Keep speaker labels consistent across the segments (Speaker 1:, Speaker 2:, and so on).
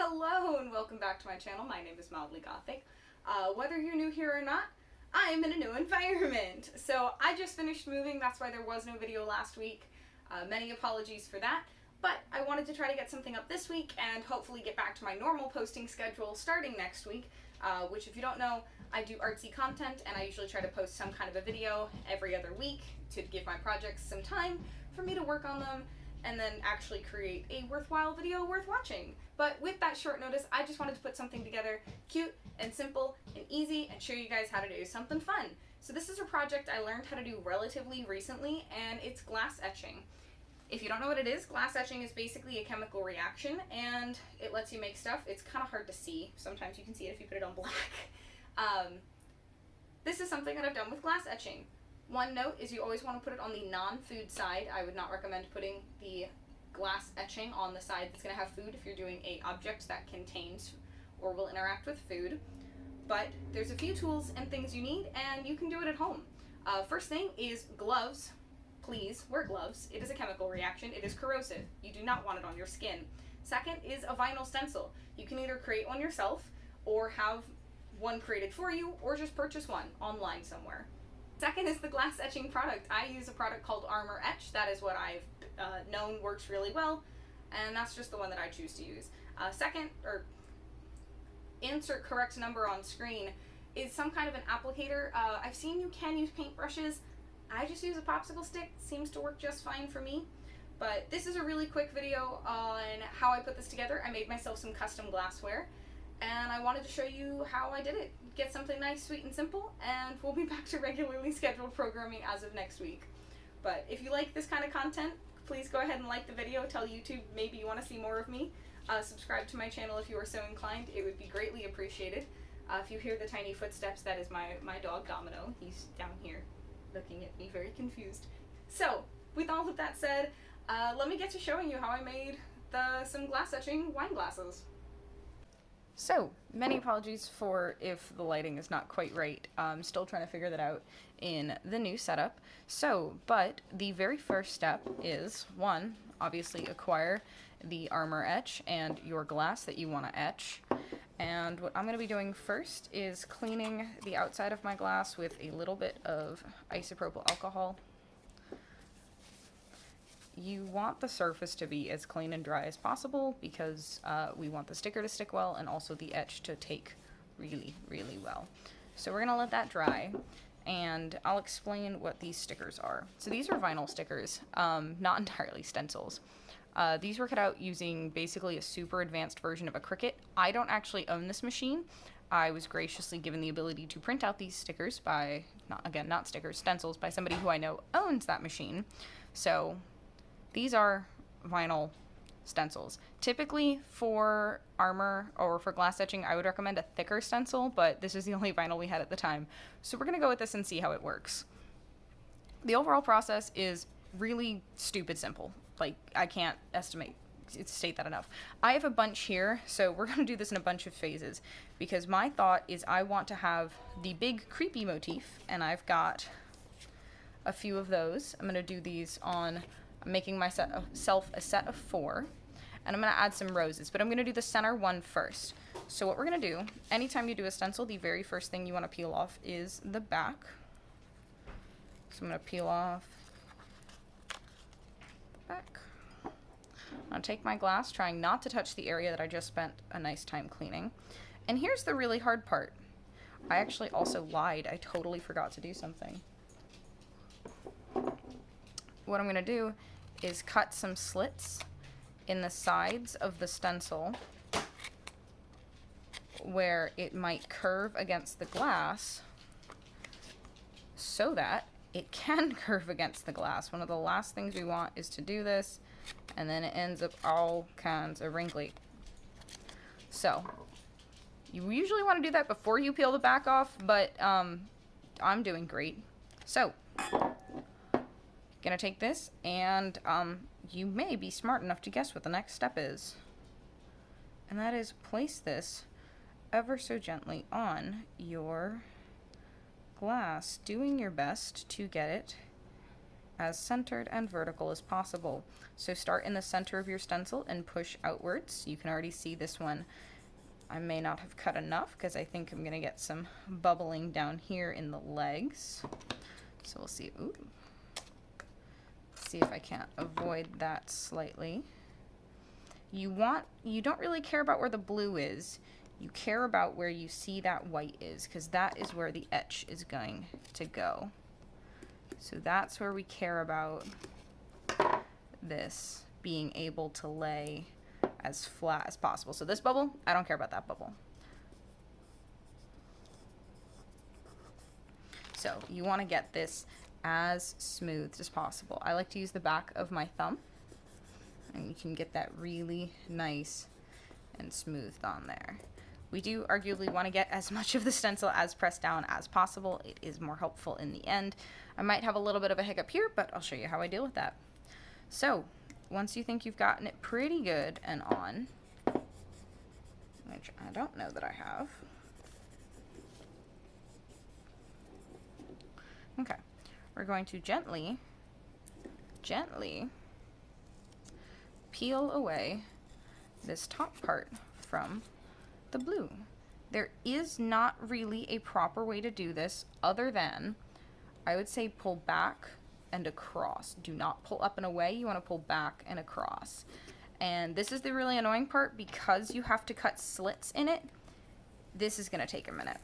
Speaker 1: Hello and welcome back to my channel. My name is Mildly Gothic. Whether you're new here or not, I am in a new environment. So I just finished moving, that's why there was no video last week. Many apologies for that. But I wanted to try to get something up this week and hopefully get back to my normal posting schedule starting next week. Which, if you don't know, I do artsy content and I usually try to post some kind of a video every other week to give my projects some time for me to work on them and then actually create a worthwhile video worth watching. But with that short notice, I just wanted to put something together cute and simple and easy and show you guys how to do something fun. So this is a project I learned how to do relatively recently, and it's glass etching. If you don't know what it is, glass etching is basically a chemical reaction and it lets you make stuff. It's kind of hard to see. Sometimes you can see it if you put it on black. This is something that I've done with glass etching. One note is you always want to put it on the non-food side. I would not recommend putting the glass etching on the side that's going to have food if you're doing a object that contains or will interact with food. But there's a few tools and things you need, and you can do it at home. First thing is gloves. Please wear gloves. It is a chemical reaction. It is corrosive. You do not want it on your skin. Second is a vinyl stencil. You can either create one yourself or have one created for you, or just purchase one online somewhere. Second is the glass etching product. I use a product called Armor Etch. That is what I've known works really well, and that's just the one that I choose to use. Second, or insert correct number on screen, is some kind of an applicator. I've seen you can use paintbrushes. I just use a popsicle stick. Seems to work just fine for me. But this is a really quick video on how I put this together. I made myself some custom glassware, and I wanted to show you how I did it. Get something nice, sweet, and simple, and we'll be back to regularly scheduled programming as of next week. But if you like this kind of content, please go ahead and like the video. Tell YouTube maybe you want to see more of me. Subscribe to my channel if you are so inclined. It would be greatly appreciated. If you hear the tiny footsteps, that is my dog Domino. He's down here looking at me very confused. So, with all of that said, let me get to showing you how I made some glass etching wine glasses. So, many apologies for if the lighting is not quite right. I'm still trying to figure that out in the new setup. But the very first step is, one, obviously acquire the Armor Etch and your glass that you want to etch. And what I'm going to be doing first is cleaning the outside of my glass with a little bit of isopropyl alcohol. You want the surface to be as clean and dry as possible because we want the sticker to stick well and also the etch to take really, really well. So we're going to let that dry, and I'll explain what these stickers are. So these are vinyl stickers, not entirely stencils. These were cut out using basically a super advanced version of a Cricut. I don't actually own this machine. I was graciously given the ability to print out these stickers by, not stickers, stencils, by somebody who I know owns that machine. So these are vinyl stencils. Typically for armor or for glass etching, I would recommend a thicker stencil, but this is the only vinyl we had at the time. So we're gonna go with this and see how it works. The overall process is really stupid simple. Like, I can't state that enough. I have a bunch here, so we're gonna do this in a bunch of phases because my thought is I want to have the big creepy motif, and I've got a few of those. I'm gonna do these on making myself a set of 4, and I'm going to add some roses, but I'm going to do the center one first. So what we're going to do, anytime you do a stencil, the very first thing you want to peel off is the back. So I'm going to peel off the back. I'm going to take my glass, trying not to touch the area that I just spent a nice time cleaning. And here's the really hard part. I actually also lied. I totally forgot to do something. What I'm going to do is cut some slits in the sides of the stencil where it might curve against the glass so that it can curve against the glass. One of the last things we want is to do this, and then it ends up all kinds of wrinkly. So you usually want to do that before you peel the back off, but I'm doing great. So gonna take this, and you may be smart enough to guess what the next step is, and that is place this ever so gently on your glass, doing your best to get it as centered and vertical as possible. So start in the center of your stencil and push outwards. You can already see this one. I may not have cut enough because I think I'm going to get some bubbling down here in the legs. So we'll see. Ooh. See if I can't avoid that slightly. You don't really care about where the blue is. You care about where you see that white is, because that is where the etch is going to go. So that's where we care about this being able to lay as flat as possible. So this bubble, I don't care about that bubble. So you want to get this as smooth as possible. I like to use the back of my thumb, and you can get that really nice and smoothed on there. We do arguably want to get as much of the stencil as pressed down as possible. It is more helpful in the end. I might have a little bit of a hiccup here, but I'll show you how I deal with that. So once you think you've gotten it pretty good and on, which I don't know that I have. Okay, we're going to gently peel away this top part from the blue. There is not really a proper way to do this other than, I would say, pull back and across. Do not pull up and away. You want to pull back and across. And this is the really annoying part, because you have to cut slits in it. This is going to take a minute.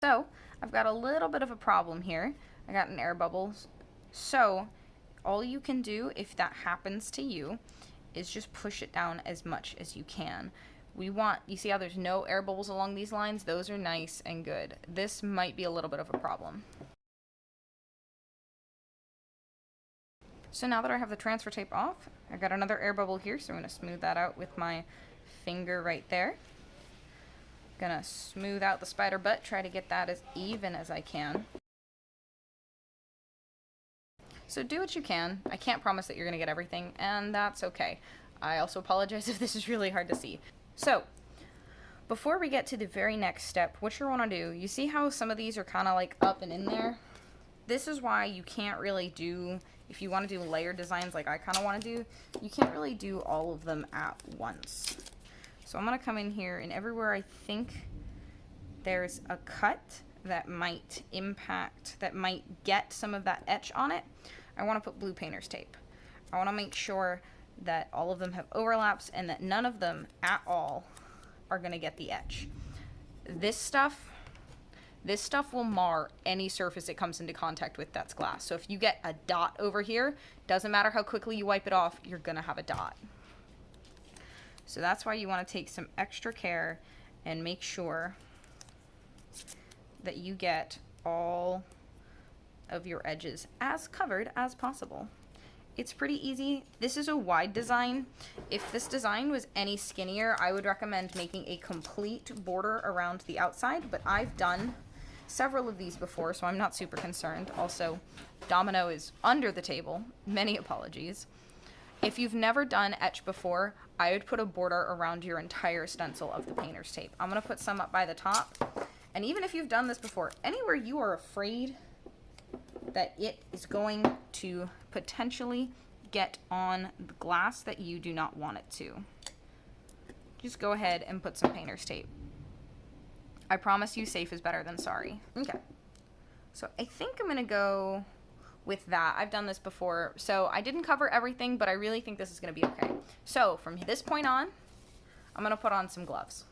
Speaker 1: So I've got a little bit of a problem here. I got an air bubble. So all you can do if that happens to you is just push it down as much as you can. You see how there's no air bubbles along these lines? Those are nice and good. This might be a little bit of a problem. So now that I have the transfer tape off, I've got another air bubble here, so I'm going to smooth that out with my finger right there. Gonna smooth out the spider butt, try to get that as even as I can. So do what you can. I can't promise that you're gonna get everything, and that's okay. I also apologize if this is really hard to see. So before we get to the very next step, what you want to do, you see how some of these are kind of like up and in there? This is why you can't really do, if you want to do layered designs like I kind of want to do, you can't really do all of them at once. So I'm going to come in here, and everywhere I think there's a cut that might impact, that might get some of that etch on it, I want to put blue painter's tape. I want to make sure that all of them have overlaps and that none of them at all are going to get the etch. This stuff will mar any surface it comes into contact with that's glass. So if you get a dot over here, doesn't matter how quickly you wipe it off, you're going to have a dot. So that's why you want to take some extra care and make sure that you get all of your edges as covered as possible. It's pretty easy. This is a wide design. If this design was any skinnier, I would recommend making a complete border around the outside, but I've done several of these before, so I'm not super concerned. Also, Domino is under the table. Many apologies. If you've never done etch before, I would put a border around your entire stencil of the painter's tape. I'm going to put some up by the top. And even if you've done this before, anywhere you are afraid that it is going to potentially get on the glass that you do not want it to, just go ahead and put some painter's tape. I promise you, safe is better than sorry. Okay. So I think I'm going to go with that. I've done this before, so I didn't cover everything, but I really think this is going to be okay. So from this point on, I'm going to put on some gloves.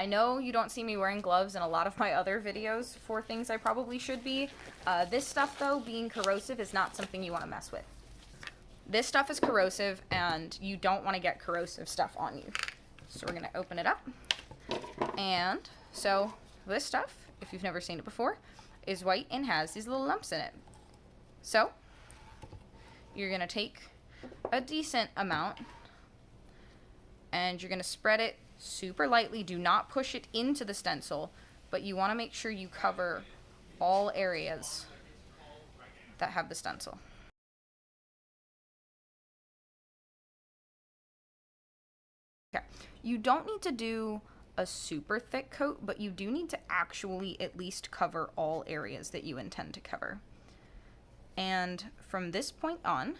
Speaker 1: I know you don't see me wearing gloves in a lot of my other videos for things I probably should be. This stuff, though, being corrosive, is not something you want to mess with. This stuff is corrosive, and you don't want to get corrosive stuff on you. So we're going to open it up. And so this stuff, if you've never seen it before, is white and has these little lumps in it. So you're going to take a decent amount, and you're going to spread it super lightly. Do not push it into the stencil, but you want to make sure you cover all areas that have the stencil. You don't need to do a super thick coat, but you do need to actually at least cover all areas that you intend to cover. And from this point on,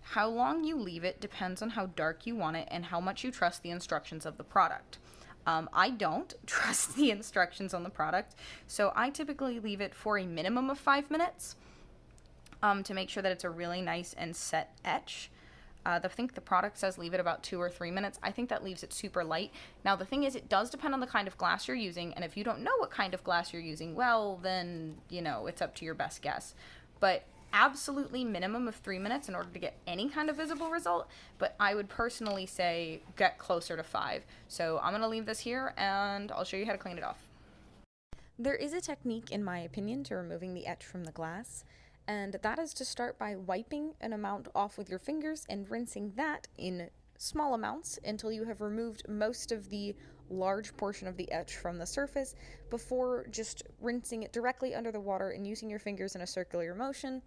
Speaker 1: how long you leave it depends on how dark you want it and how much you trust the instructions of the product. I don't trust the instructions on the product, so I typically leave it for a minimum of 5 minutes to make sure that it's a really nice and set etch. I think the product says leave it about 2 or 3 minutes. I think that leaves it super light. Now, the thing is, it does depend on the kind of glass you're using, and if you don't know what kind of glass you're using, well, then, you know, it's up to your best guess. But absolutely minimum of 3 minutes in order to get any kind of visible result, but I would personally say get closer to 5. So I'm going to leave this here, and I'll show you how to clean it off. There is a technique, in my opinion, to removing the etch from the glass, and that is to start by wiping an amount off with your fingers and rinsing that in small amounts until you have removed most of the large portion of the etch from the surface before just rinsing it directly under the water and using your fingers in a circular motion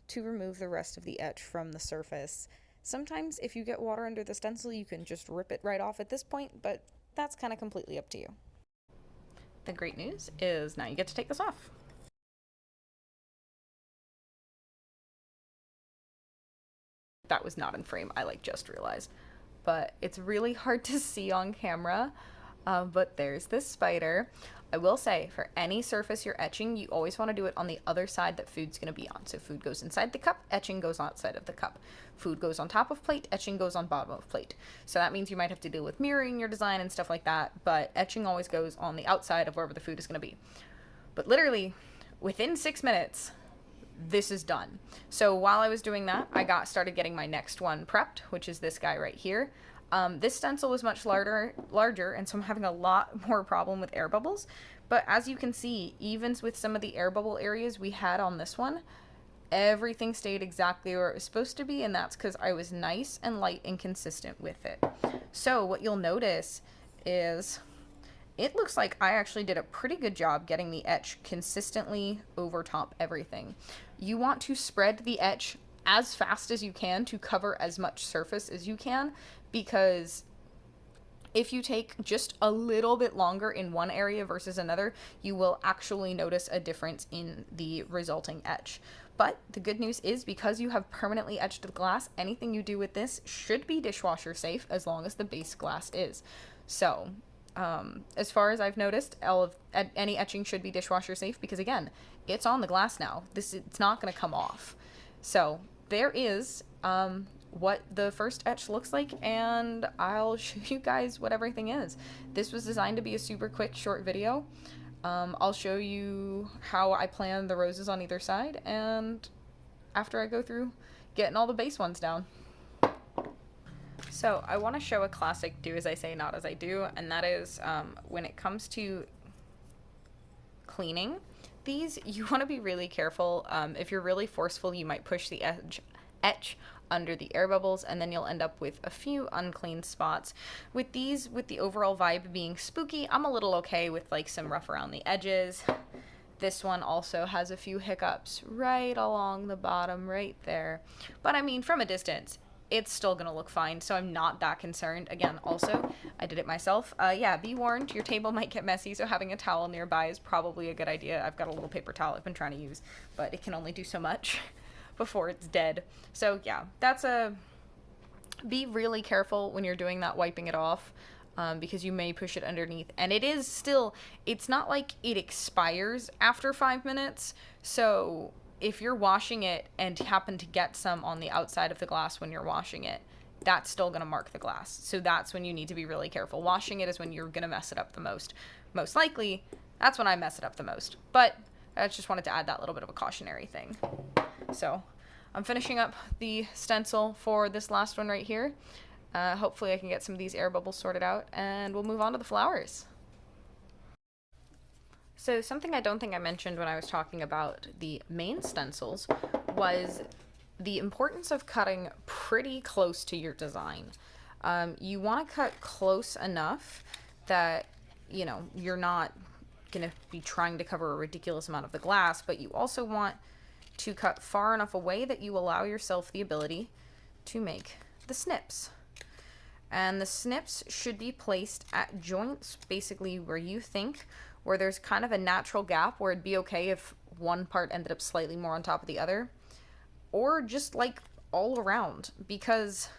Speaker 1: to remove the rest of the etch from the surface. Sometimes if you get water under the stencil, you can just rip it right off at this point, but that's kind of completely up to you. The great news is now you get to take this off. That was not in frame, I just realized. But it's really hard to see on camera, but there's this spider. I will say, for any surface you're etching, you always want to do it on the other side that food's going to be on. So food goes inside the cup, etching goes outside of the cup. Food goes on top of plate, etching goes on bottom of plate. So that means you might have to deal with mirroring your design and stuff like that, but etching always goes on the outside of wherever the food is going to be. But literally, within 6 minutes, this is done. So while I was doing that, I started getting my next one prepped, which is this guy right here. This stencil was much larger, and so I'm having a lot more problem with air bubbles. But as you can see, even with some of the air bubble areas we had on this one, everything stayed exactly where it was supposed to be, and that's because I was nice and light and consistent with it. So what you'll notice is it looks like I actually did a pretty good job getting the etch consistently over top everything. You want to spread the etch as fast as you can to cover as much surface as you can, because if you take just a little bit longer in one area versus another, you will actually notice a difference in the resulting etch. But the good news is, because you have permanently etched the glass, anything you do with this should be dishwasher safe as long as the base glass is. So as far as I've noticed, any etching should be dishwasher safe because, again, it's on the glass now. It's not going to come off. So there is what the first etch looks like, and I'll show you guys what everything is. This was designed to be a super quick, short video. I'll show you how I plan the roses on either side, and after I go through getting all the base ones down. So I want to show a classic do as I say, not as I do, and that is when it comes to cleaning these, you want to be really careful. If you're really forceful, you might push the etch under the air bubbles, and then you'll end up with a few unclean spots. With these, with the overall vibe being spooky, I'm a little okay with some rough around the edges. This one also has a few hiccups right along the bottom right there. But I mean, from a distance, it's still gonna look fine, so I'm not that concerned. Again, also, I did it myself. Yeah, be warned, your table might get messy, so having a towel nearby is probably a good idea. I've got a little paper towel I've been trying to use, but it can only do so much before it's dead. So yeah, be really careful when you're doing that, wiping it off, because you may push it underneath. And it's not like it expires after 5 minutes, so if you're washing it and happen to get some on the outside of the glass when you're washing it, that's still going to mark the glass. So that's when you need to be really careful. Washing it is when you're going to mess it up the most. Most likely, that's when I mess it up the most. But I just wanted to add that little bit of a cautionary thing. So I'm finishing up the stencil for this last one right here. Hopefully I can get some of these air bubbles sorted out, and we'll move on to the flowers. So something I don't think I mentioned when I was talking about the main stencils was the importance of cutting pretty close to your design. You want to cut close enough that, you're not going to be trying to cover a ridiculous amount of the glass, but you also want to cut far enough away that you allow yourself the ability to make the snips. And the snips should be placed at joints, basically where you think, where there's kind of a natural gap where it'd be okay if one part ended up slightly more on top of the other, or just like all around, because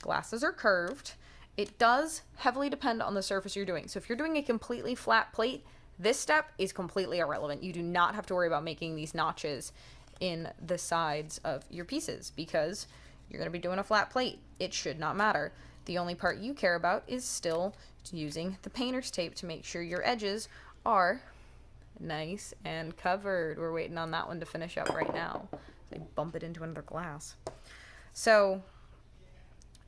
Speaker 1: glasses are curved. It does heavily depend on the surface you're doing. So if you're doing a completely flat plate, this step is completely irrelevant. You do not have to worry about making these notches in the sides of your pieces because you're going to be doing a flat plate. It should not matter. The only part you care about is still using the painter's tape to make sure your edges are nice and covered. We're waiting on that one to finish up right now. They bump it into another glass. So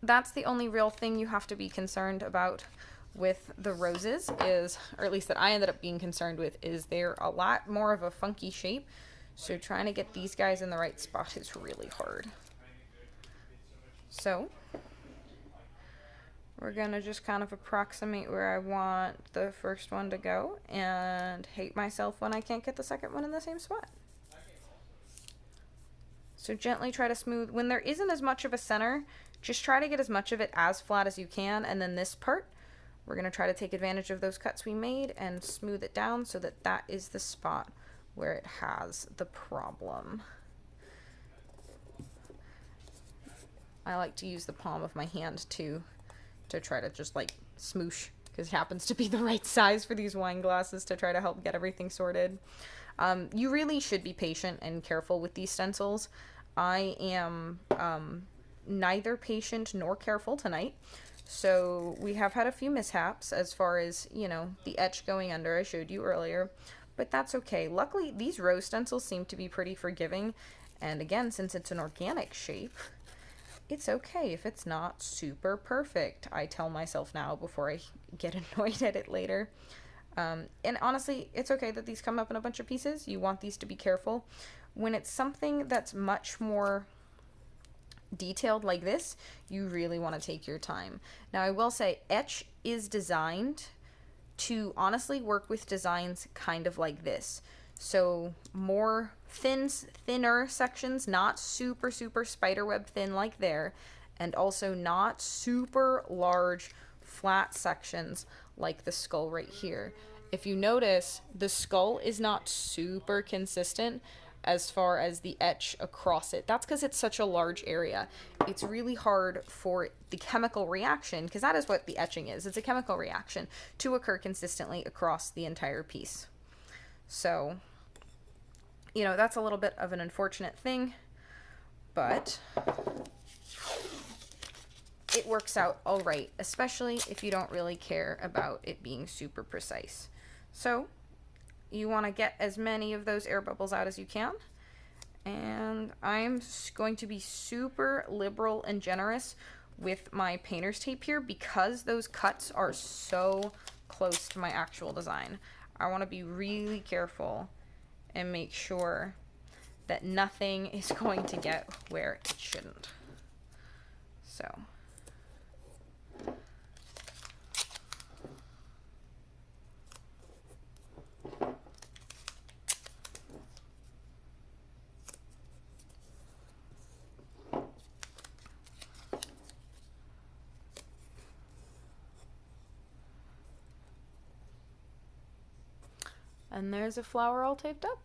Speaker 1: that's the only real thing you have to be concerned about with the roses is, or at least that I ended up being concerned with, is they're a lot more of a funky shape. So trying to get these guys in the right spot is really hard. So we're going to just kind of approximate where I want the first one to go and hate myself when I can't get the second one in the same spot. So gently try to smooth. When there isn't as much of a center, just try to get as much of it as flat as you can. And then this part, we're going to try to take advantage of those cuts we made and smooth it down so that that is the spot where it has the problem. I like to use the palm of my hand to try to just like smoosh, because it happens to be the right size for these wine glasses to try to help get everything sorted. You really should be patient and careful with these stencils. I am neither patient nor careful tonight. So we have had a few mishaps as far as, you know, the etch going under I showed you earlier, but that's okay. Luckily, these rose stencils seem to be pretty forgiving. And again, since it's an organic shape, it's okay if it's not super perfect. I tell myself now before I get annoyed at it later. And honestly, it's okay that these come up in a bunch of pieces. You want these to be careful. When it's something that's much more detailed like this, you really want to take your time. Now, I will say etch is designed to honestly work with designs kind of like this. So more thinner sections, not super spiderweb thin like there, and also not super large flat sections like the skull right here. If you notice, the skull is not super consistent as far as the etch across it. That's because it's such a large area. It's really hard for the chemical reaction, because that is what the etching is. It's a chemical reaction to occur consistently across the entire piece. So, you know, that's a little bit of an unfortunate thing, but it works out all right, especially if you don't really care about it being super precise. So you want to get as many of those air bubbles out as you can. And I'm going to be super liberal and generous with my painter's tape here because those cuts are so close to my actual design. I want to be really careful and make sure that nothing is going to get where it shouldn't. So. And there's a flower all taped up.